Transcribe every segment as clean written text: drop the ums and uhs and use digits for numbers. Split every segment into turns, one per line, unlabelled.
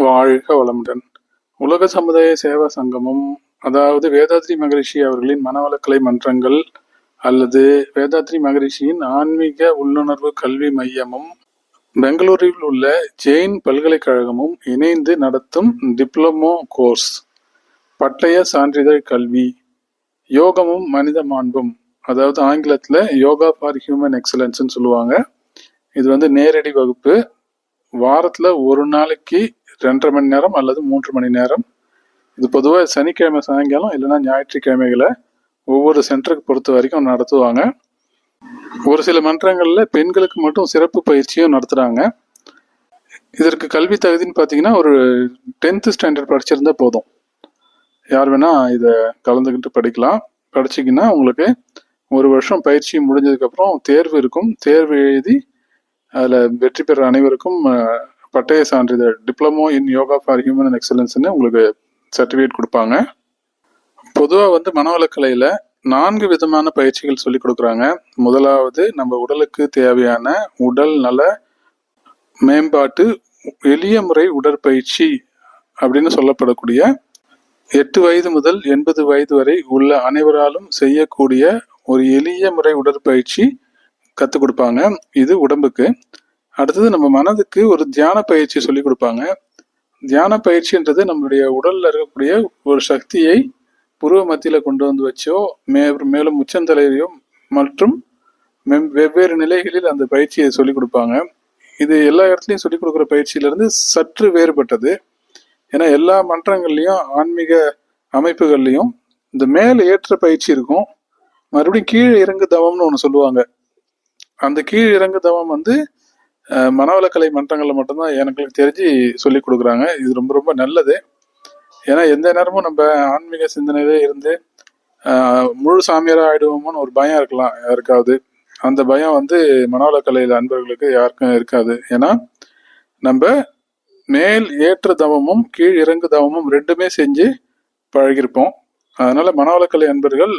வாழ்க வளமுடன். உலக சமுதாய சேவா சங்கமும், அதாவது வேதாத்ரி மகரிஷி அவர்களின் மனவளக்கலை மன்றங்கள் அல்லது வேதாத்ரி மகரிஷியின் ஆன்மீக உள்ளுணர்வு கல்வி மையமும், பெங்களூரில் உள்ள ஜெயின் பல்கலைக்கழகமும் இணைந்து நடத்தும் டிப்ளமோ கோர்ஸ் பட்டய சான்றிதழ் கல்வி யோகமும் மனித மாண்பும், அதாவது ஆங்கிலத்தில் யோகா ஃபார் ஹியூமன் எக்ஸலன்ஸ்ன்னு சொல்லுவாங்க. இது நேரடி வகுப்பு. வாரத்தில் ஒரு நாளைக்கு 2.5 மணி நேரம் அல்லது 3 மணி நேரம். இது பொதுவாக சனிக்கிழமை சாயங்காலம் இல்லைன்னா ஞாயிற்றுக்கிழமைகளை ஒவ்வொரு சென்டருக்கு பொறுத்த வரைக்கும் நடத்துவாங்க. ஒரு சில மன்றங்களில் பெண்களுக்கு மட்டும் சிறப்பு பயிற்சியும் நடத்துகிறாங்க. இதற்கு கல்வி தகுதின்னு பார்த்தீங்கன்னா ஒரு 10th ஸ்டாண்டர்ட் படிச்சிருந்தா போதும். யார் வேணால் இதை கலந்துக்கிட்டு படிக்கலாம். படிச்சிங்கன்னா உங்களுக்கு ஒரு வருஷம் பயிற்சி முடிஞ்சதுக்கப்புறம் தேர்வு இருக்கும். தேர்வு எழுதி அதில் வெற்றி பெற அனைவருக்கும் பட்டய சான்றிதழ் diploma in yoga for human எக்ஸலன்ஸ்னு உங்களுக்கு சர்டிஃபிகேட் கொடுப்பாங்க. பொதுவாக மனவளக்கலையில் 4 விதமான பயிற்சிகள் சொல்லி கொடுக்குறாங்க. முதலாவது, நம்ம உடலுக்கு தேவையான உடல் நல மேம்பாட்டு எளிய முறை உடற்பயிற்சி அப்படின்னு சொல்லப்படக்கூடிய 8 வயது முதல் 80 வயது வரை உள்ள அனைவராலும் செய்யக்கூடிய ஒரு எளிய முறை உடற்பயிற்சி கற்றுக் கொடுப்பாங்க. இது உடம்புக்கு. அடுத்தது, நம்ம மனதுக்கு ஒரு தியான பயிற்சி சொல்லி கொடுப்பாங்க. தியான பயிற்சின்றது நம்மளுடைய உடல்ல இருக்கக்கூடிய ஒரு சக்தியை புருவ மத்தியில கொண்டு வந்து வச்சோ மேலும் உச்சந்தலையிலையும் மற்றும் வெவ்வேறு நிலைகளில் அந்த பயிற்சியை சொல்லி கொடுப்பாங்க. இது எல்லா இடத்துலையும் சொல்லிக் கொடுக்குற பயிற்சியிலிருந்து சற்று வேறுபட்டது. ஏன்னா எல்லா மன்றங்கள்லையும் ஆன்மீக அமைப்புகள்லையும் இந்த மேல் ஏற்ற பயிற்சி இருக்கும். மறுபடியும் கீழ் இறங்கு தவம்னு ஒன்று சொல்லுவாங்க. அந்த கீழ் இறங்கு தவம் மனவளக்கலை மன்றங்களில் மட்டும்தான் எனக்கு தெரிஞ்சு சொல்லி கொடுக்குறாங்க. இது ரொம்ப ரொம்ப நல்லது. ஏன்னா எந்த நேரமும் நம்ம ஆன்மீக சிந்தனையிலே இருந்து முழு சாமியாராக ஆயிடுவோமோன்னு ஒரு பயம் இருக்கலாம் யாருக்காவது. அந்த பயம் மனவளக்கலையில் அன்பர்களுக்கு யாருக்கும் இருக்காது. ஏன்னா நம்ம மேல் ஏற்ற தவமும் கீழ் இறங்கு தவமும் ரெண்டுமே செஞ்சு பழகிருப்போம். அதனால மனவளக்கலை அன்பர்கள்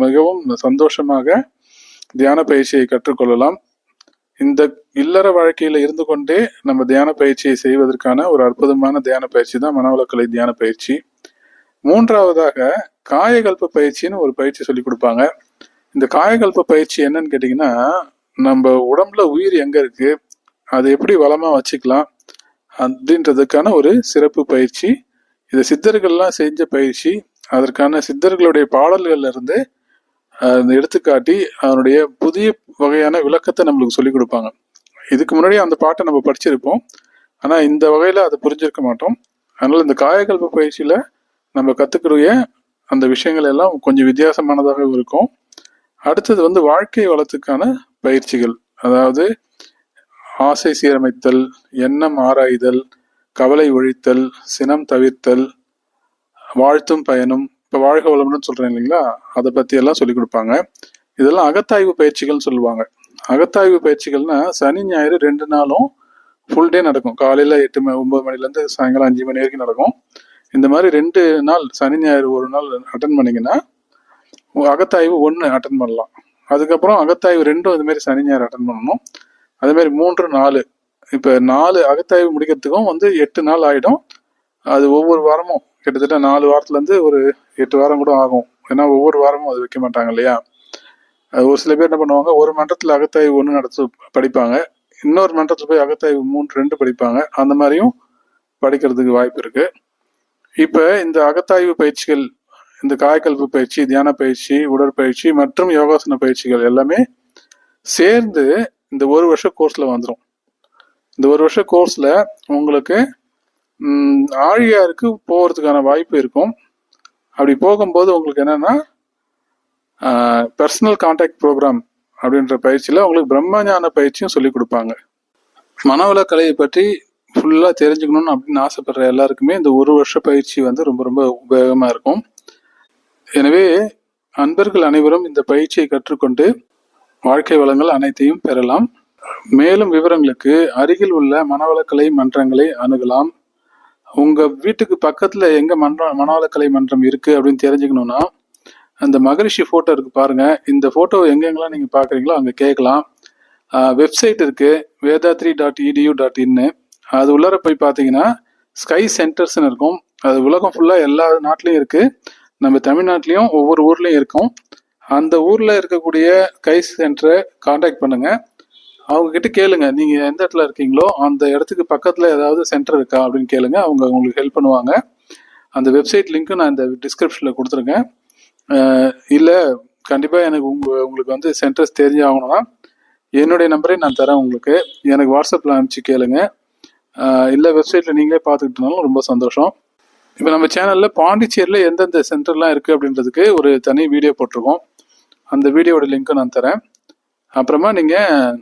மிகவும் சந்தோஷமாக தியான பயிற்சியை கற்றுக்கொள்ளலாம். இந்த இல்லற வாழ்க்கையில இருந்து கொண்டே நம்ம தியான பயிற்சியை செய்வதற்கான ஒரு அற்புதமான தியான பயிற்சி தான் மனவளக்கலை தியான பயிற்சி. மூன்றாவதாக, காயகல்ப பயிற்சின்னு ஒரு பயிற்சி சொல்லி கொடுப்பாங்க. இந்த காயகல்ப பயிற்சி என்னன்னு கேட்டீங்கன்னா, நம்ம உடம்புல உயிர் எங்க இருக்கு, அதை எப்படி வளமா வச்சுக்கலாம் அப்படின்றதுக்கான ஒரு சிறப்பு பயிற்சி. இது சித்தர்கள்லாம் செஞ்ச பயிற்சி. அதற்கான சித்தர்களுடைய பாடல்கள்ல இருந்து எடுத்துக்காட்டி அதனுடைய புதிய வகையான விளக்கத்தை நம்மளுக்கு சொல்லி கொடுப்பாங்க. இதுக்கு முன்னாடி அந்த பாட்டை நம்ம படிச்சிருப்போம், ஆனா இந்த வகையில அதை புரிஞ்சிருக்க மாட்டோம். அதனால இந்த காயகல்ப பயிற்சியில நம்ம கத்துக்கிற அந்த விஷயங்கள் எல்லாம் கொஞ்சம் வித்தியாசமானதாக இருக்கும். அடுத்தது வாழ்க்கை வளத்துக்கான பயிற்சிகள், அதாவது ஆசை சீரமைத்தல், எண்ணம் ஆராய்தல், கவலை ஒழித்தல், சினம் தவிர்த்தல், வாழ்த்தும் பயனும். இப்போ வாழ்க வளமுடன் சொல்றேன் இல்லைங்களா, அதை பத்தி எல்லாம் சொல்லி கொடுப்பாங்க. இதெல்லாம் அகத்தாய்வு பயிற்சிகள்னு சொல்லுவாங்க. அகத்தாய்வு பயிற்சிகள்னா சனி ஞாயிறு 2 நாளும் ஃபுல் டே நடக்கும். காலையில 9 மணிலேருந்து சாயங்காலம் 5 மணி வரைக்கும் நடக்கும். இந்த மாதிரி 2 நாள் சனி ஞாயிறு ஒரு நாள் அட்டன் பண்ணிங்கன்னா அகத்தாய்வு 1 அட்டன் பண்ணலாம். அதுக்கப்புறம் அகத்தாய்வு 2 இது மாதிரி சனி ஞாயிறு அட்டன் பண்ணணும். அதே மாதிரி 3, 4 இப்போ 4 அகத்தாய்வு முடிக்கிறதுக்கும் 8 நாள் ஆகிடும். அது ஒவ்வொரு வாரமும் கிட்டத்தட்ட 4 வாரத்துலேருந்து ஒரு 8 வாரம் கூட ஆகும். ஏன்னா ஒவ்வொரு வாரமும் அது வைக்க மாட்டாங்க இல்லையா. ஒரு சில பேர் என்ன பண்ணுவாங்க, ஒரு மன்றத்தில் அகத்தாய்வு 1 படிப்பாங்க, இன்னொரு மன்றத்தில் போய் அகத்தாய்வு 2 படிப்பாங்க. அந்த மாதிரியும் படிக்கிறதுக்கு வாய்ப்பு இருக்கு. இப்போ இந்த அகத்தாய்வு பயிற்சிகள், இந்த காயகல்ப பயிற்சி, தியான பயிற்சி, உடற்பயிற்சி மற்றும் யோகாசன பயிற்சிகள் எல்லாமே சேர்ந்து இந்த 1 வருஷ கோர்ஸ்ல வந்துடும். இந்த 1 வருஷ கோர்ஸ்ல உங்களுக்கு ஆழியாருக்கு போகிறதுக்கான வாய்ப்பு இருக்கும். அப்படி போகும்போது உங்களுக்கு என்னன்னா, பர்சனல் கான்டாக்ட் ப்ரோக்ராம் அப்படின்ற பயிற்சியில் உங்களுக்கு பிரம்மஞான பயிற்சியும் சொல்லி கொடுப்பாங்க. மனவளக்கலையை பற்றி ஃபுல்லாக தெரிஞ்சுக்கணும்னு அப்படின்னு ஆசைப்படுற எல்லாருக்குமே இந்த 1 வருஷ பயிற்சி ரொம்ப ரொம்ப உபயோகமாக இருக்கும். எனவே அன்பர்கள் அனைவரும் இந்த பயிற்சியை கற்றுக்கொண்டு வாழ்க்கை வளங்கள் அனைத்தையும் பெறலாம். மேலும் விவரங்களுக்கு அருகில் உள்ள மனவளக்கலை மன்றங்களை அணுகலாம். உங்க வீட்டுக்கு பக்கத்துல எங்க மனவளக்கலை மன்றம் இருக்கு அப்படின்னு தெரிஞ்சுக்கணும்னா, அந்த மகரிஷி போட்டோ இருக்கு பாருங்க. இந்த போட்டோ எங்கெங்கெல்லாம் நீங்க பாக்குறீங்களோ அங்க கேட்கலாம். வெப்சைட் இருக்கு, வேதாத்ரி.edu.in. அது உள்ளார போய் பார்த்தீங்கன்னா ஸ்கை சென்டர்ஸ்னு இருக்கும். அது உலகம் ஃபுல்லாக எல்லா நாட்டிலையும் இருக்குது. நம்ம தமிழ்நாட்டிலையும் ஒவ்வொரு ஊர்லேயும் இருக்கும். அந்த ஊரில் இருக்கக்கூடிய ஸ்கை சென்டரை காண்டாக்ட் பண்ணுங்கள். அவங்கக்கிட்ட கேளுங்க, நீங்கள் எந்த இடத்துல இருக்கீங்களோ அந்த இடத்துக்கு பக்கத்தில் ஏதாவது சென்டர் இருக்கா அப்படின்னு கேளுங்க. அவங்க உங்களுக்கு ஹெல்ப் பண்ணுவாங்க. அந்த வெப்சைட் லிங்க்கும் நான் இந்த டிஸ்கிரிப்ஷனில் கொடுத்துருக்கேன். இல்லை கண்டிப்பாக எனக்கு உங்களுக்கு வந்து சென்டர்ஸ் தெரிஞ்சாகணும்னா என்னுடைய நம்பரே நான் தரேன் உங்களுக்கு. எனக்கு வாட்ஸ்அப்பில் அனுப்பிச்சு கேளுங்க. இல்லை வெப்சைட்டில் நீங்களே பார்த்துக்கிட்டனாலும் ரொம்ப சந்தோஷம். இப்போ நம்ம சேனலில் பாண்டிச்சேரியில் எந்தெந்த சென்டர்லாம் இருக்குது அப்படின்றதுக்கு ஒரு தனி வீடியோ போட்டிருக்கோம். அந்த வீடியோட லிங்க்கும் நான் தரேன். அப்புறமா நீங்கள்